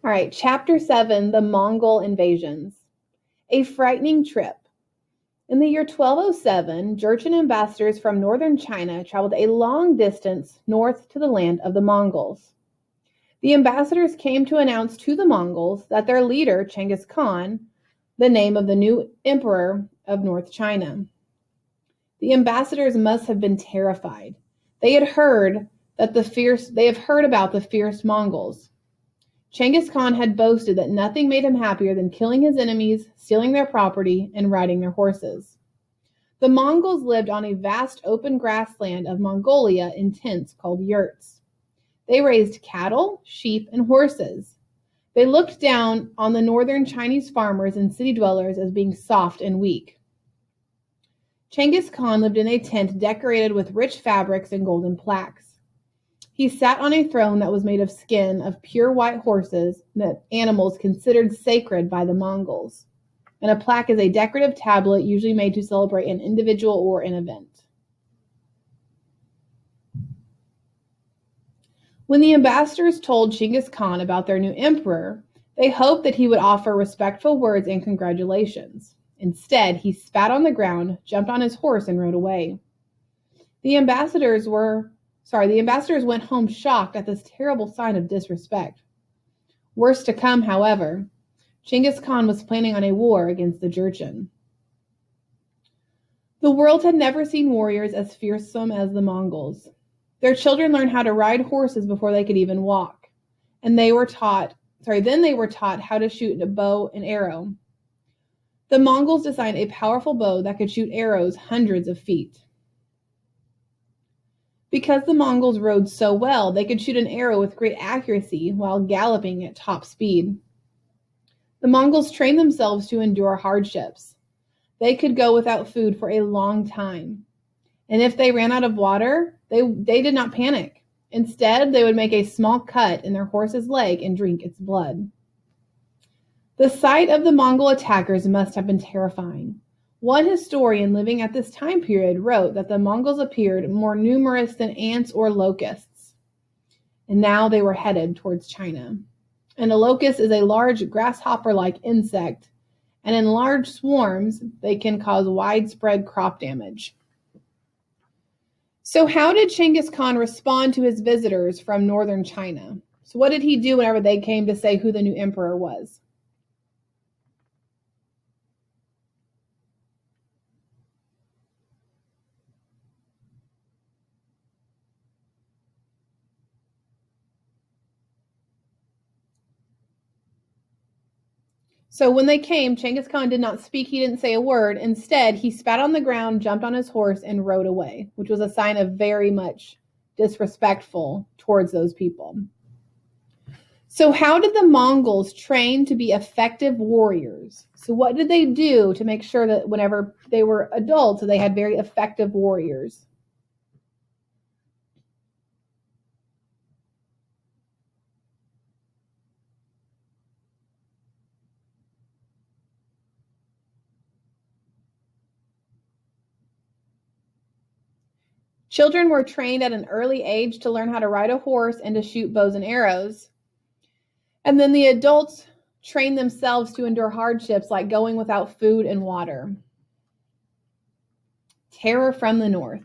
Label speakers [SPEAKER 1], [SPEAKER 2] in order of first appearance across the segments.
[SPEAKER 1] All right, Chapter 7, The Mongol Invasions. A frightening trip. In the year 1207, Jurchen ambassadors from northern China traveled a long distance north to the land of the Mongols. The ambassadors came to announce to the Mongols that their leader, Genghis Khan, the name of the new emperor of North China. The ambassadors must have been terrified. They have heard about the fierce Mongols. Genghis Khan had boasted that nothing made him happier than killing his enemies, stealing their property, and riding their horses. The Mongols lived on a vast open grassland of Mongolia in tents called yurts. They raised cattle, sheep, and horses. They looked down on the northern Chinese farmers and city dwellers as being soft and weak. Genghis Khan lived in a tent decorated with rich fabrics and golden plaques. He sat on a throne that was made of skin of pure white horses, that animals considered sacred by the Mongols. And a plaque is a decorative tablet usually made to celebrate an individual or an event. When the ambassadors told Genghis Khan about their new emperor, they hoped that he would offer respectful words and congratulations. Instead, he spat on the ground, jumped on his horse, and rode away. The ambassadors went home shocked at this terrible sign of disrespect. Worse to come, however, Genghis Khan was planning on a war against the Jurchen. The world had never seen warriors as fearsome as the Mongols. Their children learned how to ride horses before they could even walk, and then they were taught how to shoot a bow and arrow. The Mongols designed a powerful bow that could shoot arrows hundreds of feet. Because the Mongols rode so well, they could shoot an arrow with great accuracy while galloping at top speed. The Mongols trained themselves to endure hardships. They could go without food for a long time. And if they ran out of water, they did not panic. Instead, they would make a small cut in their horse's leg and drink its blood. The sight of the Mongol attackers must have been terrifying. One historian living at this time period wrote that the Mongols appeared more numerous than ants or locusts, and now they were headed towards China. And a locust is a large grasshopper-like insect, and in large swarms, they can cause widespread crop damage. So how did Genghis Khan respond to his visitors from northern China? So what did he do whenever they came to say who the new emperor was? So when they came, Genghis Khan did not speak. He didn't say a word. Instead, he spat on the ground, jumped on his horse, and rode away, which was a sign of very much disrespectful towards those people. So how did the Mongols train to be effective warriors? So what did they do to make sure that whenever they were adults, they had very effective warriors? Children were trained at an early age to learn how to ride a horse and to shoot bows and arrows. And then the adults trained themselves to endure hardships like going without food and water. Terror from the north.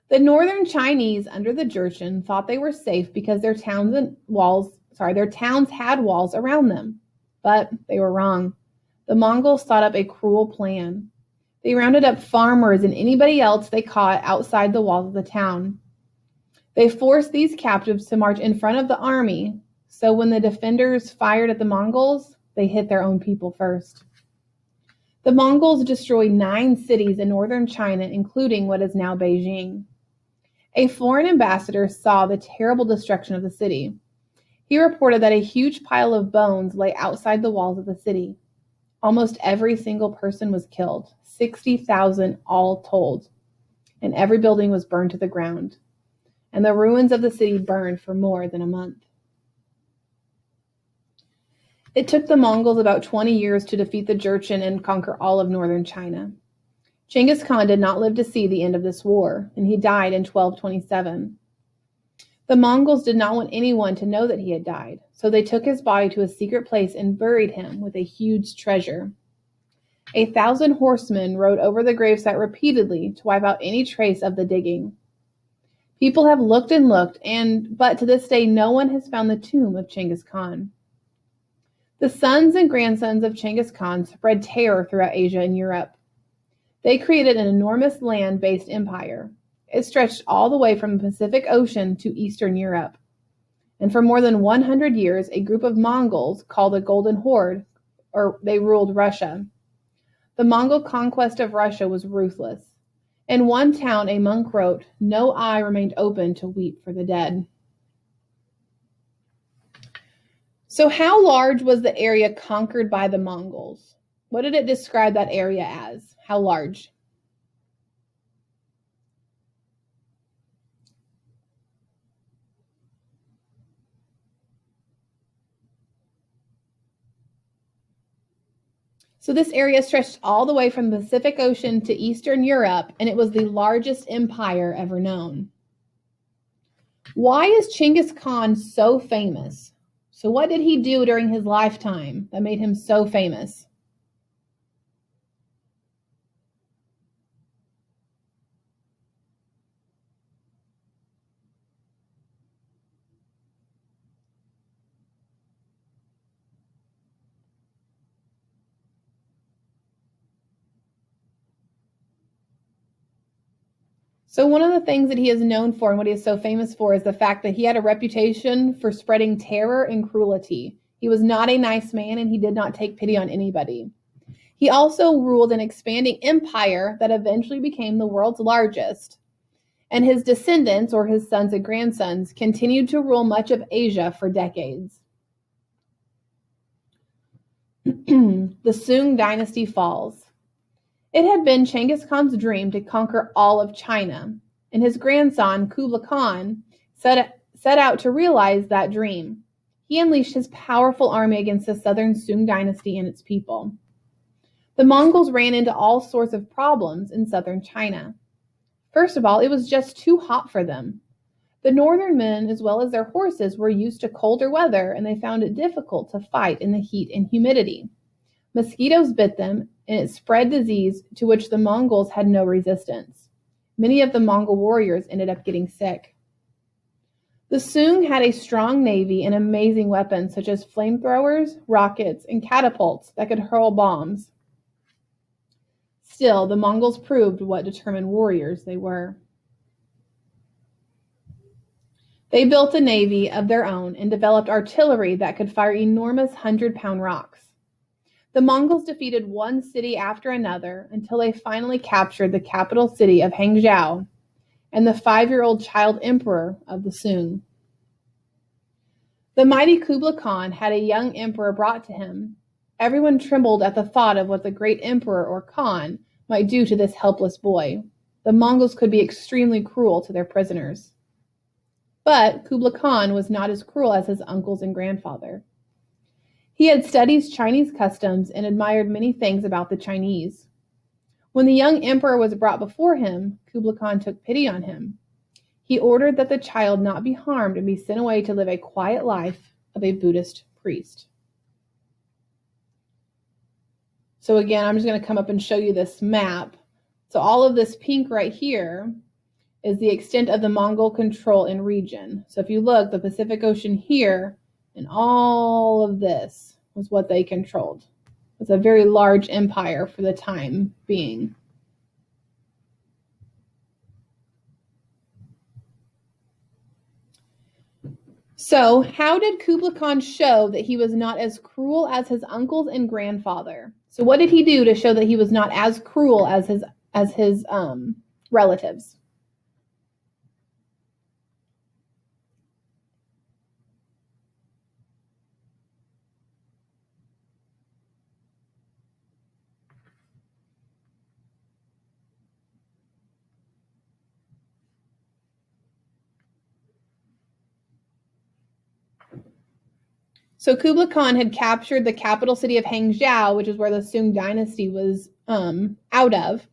[SPEAKER 1] The northern Chinese under the Jurchen thought they were safe because their towns had walls around them. But they were wrong. The Mongols thought up a cruel plan. They rounded up farmers and anybody else they caught outside the walls of the town. They forced these captives to march in front of the army, so when the defenders fired at the Mongols, they hit their own people first. The Mongols destroyed 9 cities in northern China, including what is now Beijing. A foreign ambassador saw the terrible destruction of the city. He reported that a huge pile of bones lay outside the walls of the city. Almost every single person was killed, 60,000 all told, and every building was burned to the ground. And the ruins of the city burned for more than a month. It took the Mongols about 20 years to defeat the Jurchen and conquer all of northern China. Genghis Khan did not live to see the end of this war, and he died in 1227. The Mongols did not want anyone to know that he had died, so they took his body to a secret place and buried him with a huge treasure. 1,000 horsemen rode over the gravesite repeatedly to wipe out any trace of the digging. People have looked and looked, but to this day no one has found the tomb of Genghis Khan. The sons and grandsons of Genghis Khan spread terror throughout Asia and Europe. They created an enormous land-based empire. It stretched all the way from the Pacific Ocean to Eastern Europe. And for more than 100 years, a group of Mongols called the Golden Horde, they ruled Russia. The Mongol conquest of Russia was ruthless. In one town, a monk wrote, "No eye remained open to weep for the dead." So how large was the area conquered by the Mongols? What did it describe that area as? How large? So this area stretched all the way from the Pacific Ocean to Eastern Europe, and it was the largest empire ever known. Why is Genghis Khan so famous? So what did he do during his lifetime that made him so famous? So one of the things that he is known for and what he is so famous for is the fact that he had a reputation for spreading terror and cruelty. He was not a nice man and he did not take pity on anybody. He also ruled an expanding empire that eventually became the world's largest. And his descendants, or his sons and grandsons, continued to rule much of Asia for decades. The Sung dynasty falls. It had been Genghis Khan's dream to conquer all of China, and his grandson, Kublai Khan, set out to realize that dream. He unleashed his powerful army against the southern Sung dynasty and its people. The Mongols ran into all sorts of problems in southern China. First of all, it was just too hot for them. The northern men, as well as their horses, were used to colder weather, and they found it difficult to fight in the heat and humidity. Mosquitoes bit them, and it spread disease to which the Mongols had no resistance. Many of the Mongol warriors ended up getting sick. The Sung had a strong navy and amazing weapons such as flamethrowers, rockets, and catapults that could hurl bombs. Still, the Mongols proved what determined warriors they were. They built a navy of their own and developed artillery that could fire enormous 100-pound rocks. The Mongols defeated one city after another until they finally captured the capital city of Hangzhou and the 5-year-old child emperor of the Sung. The mighty Kublai Khan had a young emperor brought to him. Everyone trembled at the thought of what the great emperor or Khan might do to this helpless boy. The Mongols could be extremely cruel to their prisoners. But Kublai Khan was not as cruel as his uncles and grandfather. He had studied Chinese customs and admired many things about the Chinese. When the young emperor was brought before him, Kublai Khan took pity on him. He ordered that the child not be harmed and be sent away to live a quiet life of a Buddhist priest. So again, I'm just going to come up and show you this map. So all of this pink right here is the extent of the Mongol control in region. So if you look, the Pacific Ocean here, and all of this was what they controlled. It was a very large empire for the time being. So how did Kublai Khan show that he was not as cruel as his uncles and grandfather? So what did he do to show that he was not as cruel as his relatives? So Kublai Khan had captured the capital city of Hangzhou, which is where the Sung dynasty was out of.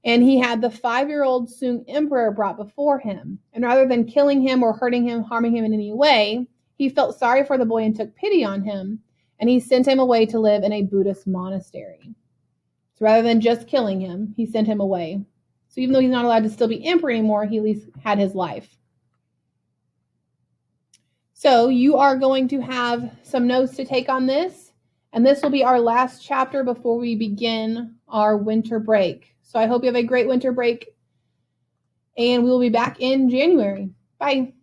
[SPEAKER 1] And he had the 5-year-old Sung emperor brought before him. And rather than killing him or hurting him, harming him in any way, he felt sorry for the boy and took pity on him. And he sent him away to live in a Buddhist monastery. So rather than just killing him, he sent him away. So even though he's not allowed to still be emperor anymore, he at least had his life. So you are going to have some notes to take on this. And this will be our last chapter before we begin our winter break. So I hope you have a great winter break. And we will be back in January. Bye.